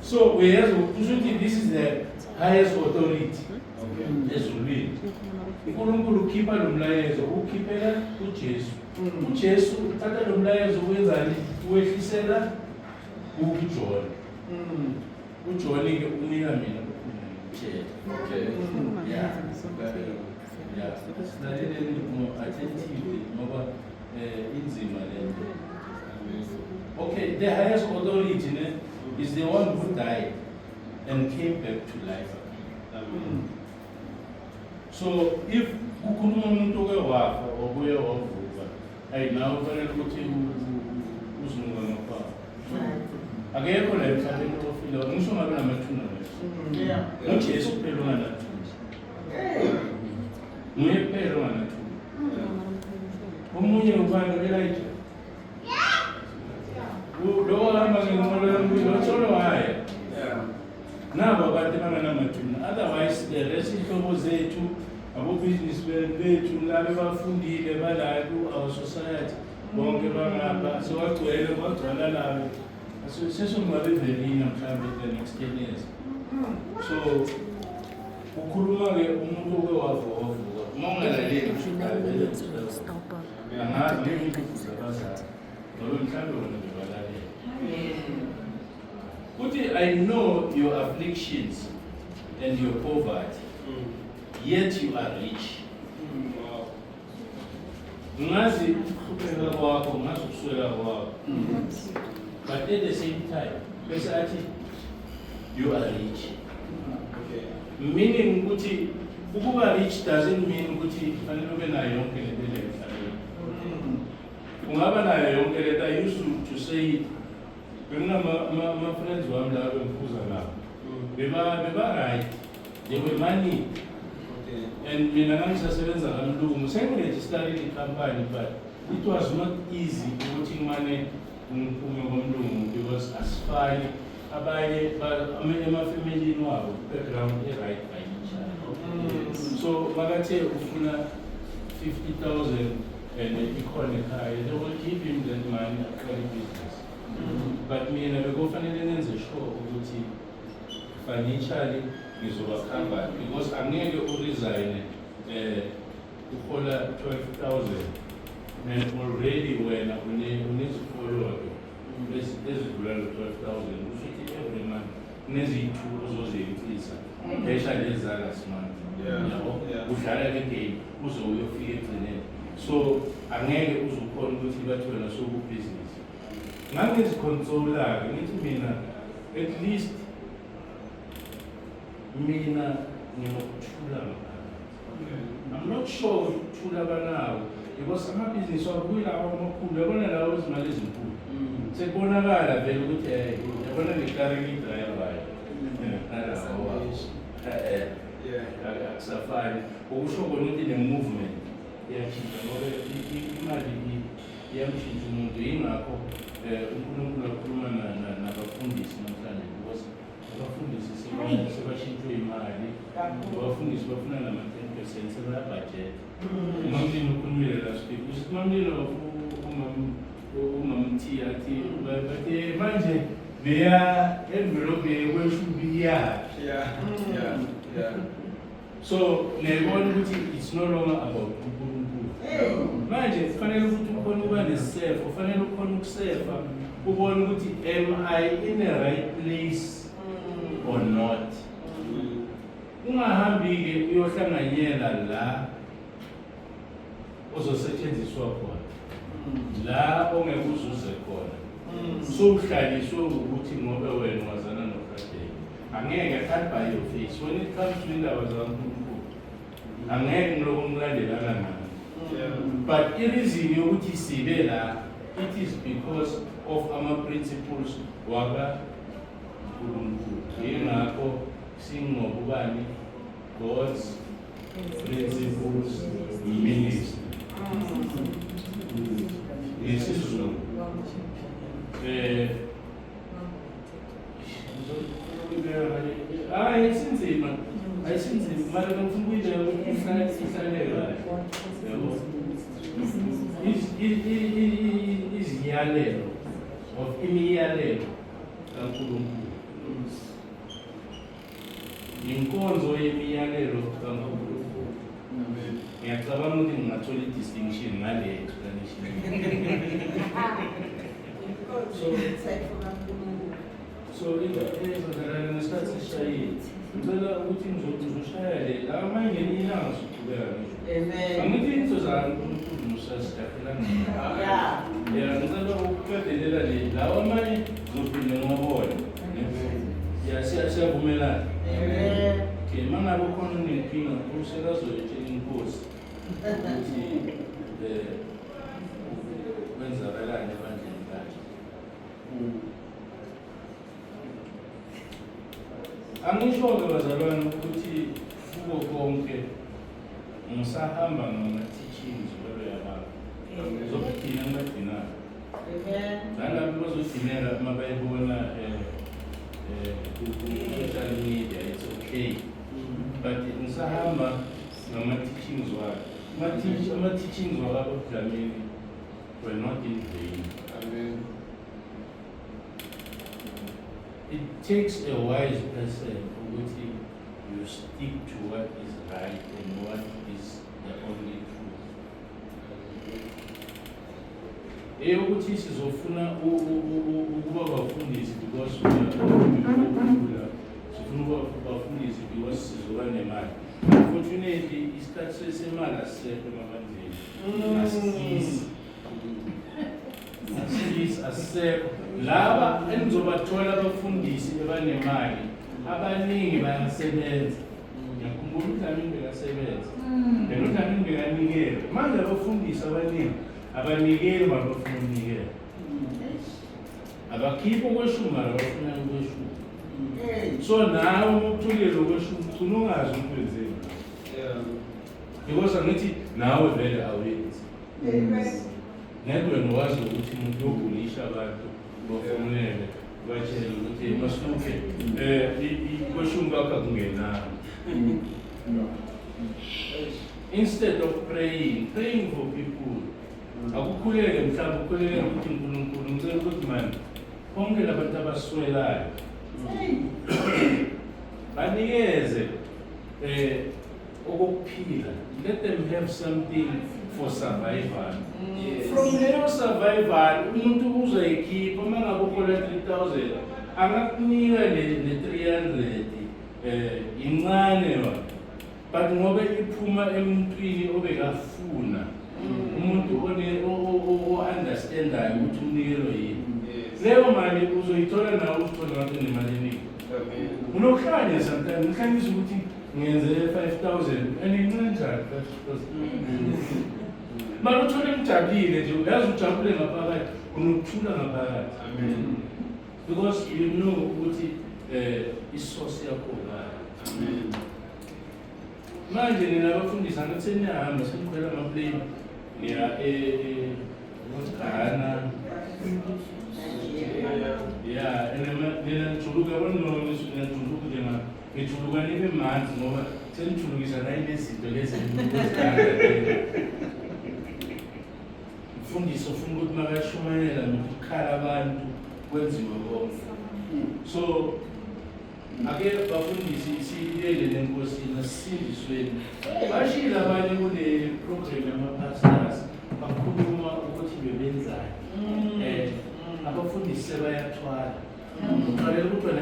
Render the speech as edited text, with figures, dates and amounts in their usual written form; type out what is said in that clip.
So we have to, this is the highest authority. Ezulwini. uNkulunkulu ukhipha lo mlayezo ukhiphela uJesu. uJesu uthatha lo mlayezo wenzani uwehlisela kuJohn. uJohn ke unika mina okay. Yeah. Silaleleni attentively ngoba inzima lento. Okay, the highest authority is the one who died and came back to life. So if kukhuluma umuntu oke wafa obuye wavuka nawe kufanele ukuthi uzunga ngapha akekho la emhlabeni ofile ngisho ngabe namathuna wethu uJesu kuphela onganathuna nguye kuphela onganathuna omunye ubani Elijah lo hamba ngenqola lo haya nabo abantu banganamathuna otherwise the rest inhlobo zethu abo-businessmen bethu laba bafundile balayo our society bonke bangapha sewagcwele kwagcwala labo sesongabevelina mhlawumbe the next 10 years. So ukhuluma-ke umuntu oke wavuka uma ungalaleli angazi ngezabazali ngoba mhlawumbe wona bebalalela ukuthi I know your afflictions and your poverty, yet you are rich. Ngazi ukuhlupheka kwakho, ngazi ukuswela kwakho. But at the same time, bese athi you are rich. Meaning ukuthi ukuba rich doesn't mean ukuthi fanele ube nayo yonke lento emhlabeni. Ungaba nayo yonke lento. I used to say it. My friends were right. They were money. And we started the company, but it was not easy putting money because as far as my family background right by each other. So Magate ufuna 50,000 and they will give him that money for the business. But me and I go finance the show financially is overcovered because I'm going to resign to call 12,000 and already when I need to follow this is 12,000 every month. Nezi two was increase. Especially last month. So I'm going to call to business. None is controller, at least I'm not sure Chula because some business or will our Mokula allows Malaysian food. Say Bonagala, very good, I want to be carrying drive by. Safari, also going in a movement. uNkulunkulu akhuluma nabafundisi namhlanje because abafundisi sebashintshwe imali abafundisi bafuna nama-10% sebaya-budget uMamlilo ukhulumile last week usithi uMamlilo umamthiya athi but manje leya envelope kweshubi yakhe so niyayibona ukuthi it's no longer about uNkulunkulu manje kufanele ukuthi ukhona ukuba nesefa kufanele ukhona ukusefa ubone ukuthi am I in the right place or not ungahambi-ke uyohlanganyela la ozosetshenziswa khona la ongeke uzuze khona so uhlaliswe ukuthi ngoba wena wazana noKhadeli angeke cut by your face when it comes to indaba zikaNkulunkulu angeke ngiloko ngilandelana nayo but ireason yokuthi sibe la it is because of our principles waka uNkulunkulu yingakho singobani God's principles ministry this is ayisenzima mara ngifuna ukuyijela ukuthi ihlale kahle yabo izinyanya umyalelo of imiyalelo kaNkulunkulu. Inkonzo yemiyalelo kaNkulunkulu. Ngiyacabanga ukuthi ngingathola i-distinction ngale explanation. So izozalana ngesikhathi sishayile. Ngicela ukuthi ngizoshaya le la manje ilanga soqhubeka ngisho. Angithi izozalana uNkulunkulu musasidakelana. Ngicela ukuqedelela le lawa manje zophinda ngobona. Siyavumelana. Okay, mangabe khona nenkinga usekazoyitshela inkosi ukuthi kwenzakalani ebandleni lakhe. Angisho-ke bazalwane ukuthi kuko konke ngisahamba ngama-teachings yabantu zokuthina ngimadinala. Nalabo bazodinela uma bayibona social media, it's okay. But ngisahamba ngama-teachings wakhe. Ama-teachings wakhe Dlamini were not in vain. Amen. It takes a wise person who you stick to what is right and what is the only truth. Ukuthi sizofuna ukuba bafundisi because sifuna ukuba bafundisi because sizoba nemali. Unfortunately, isikhathi semali asisekho emabandleni. Asisekho. Laba enizobathola abafundisi abanemali abaningi bayasebenza. Ngiyakhumbula uDlamini bekasebenza. uDlamini bekanikela. Manje abafundisi abaningi abanikeli bafuna ukunikela. Abakhipha okweshumi abafuna okweshumi. So nawe ukuthulile okweshumi ufuna ungazi ukuthi wenzeni. Because angithi nawe vele awenzi. Ngeke wena wazi ukuthi umuntu yogulisha abantu bafonele batshela ukuthi masuke kweshumi kakho kungenani. Instead of praying for people, akukhuleke mhlawumbe ukhuleke ukuthi uNkulunkulu ngicela ukuthi manje bonke labantu abaswelayo banikeze okokuphila. Let them have something for survival. From leyo survival umuntu uzoyikhipha uma ngabe ukhola 3,000 angakunika le 300 incane but ngoba iphuma emuntwini obekafuna umuntu o-understandayo ukuthi umnikelo yini. Leyo mali uzoyithola nawe uzithola ngathi nemali eningi. Unokuhlanya sometimes ngihlanyisa ukuthi ngenze 5,000 and incane njani 5,000. Manje uthole ngijabulile nje uyazi ujabule ngaphakathi unokuthula ngaphakathi. Because you know ukuthi isource yakho la. Manje ninabafundisa ngathi seniyahamba senikhwela ama-plane niya Ghana. Nina nijuluka bonoma nijuluka ngijuluka nibe manzi ngoba senijulukisa nayinezinto lezi mfundisi ufuna ukuthi makashumayela nokukhala abantu kwenziwe konke. So ake bafundisi siyele lenkosini asindisweni. Bashila abanye kule program yama-pastors bakhuluma ukuthi bebenzani. Abafundisi sebayathwala. Uqalela ukuthi wena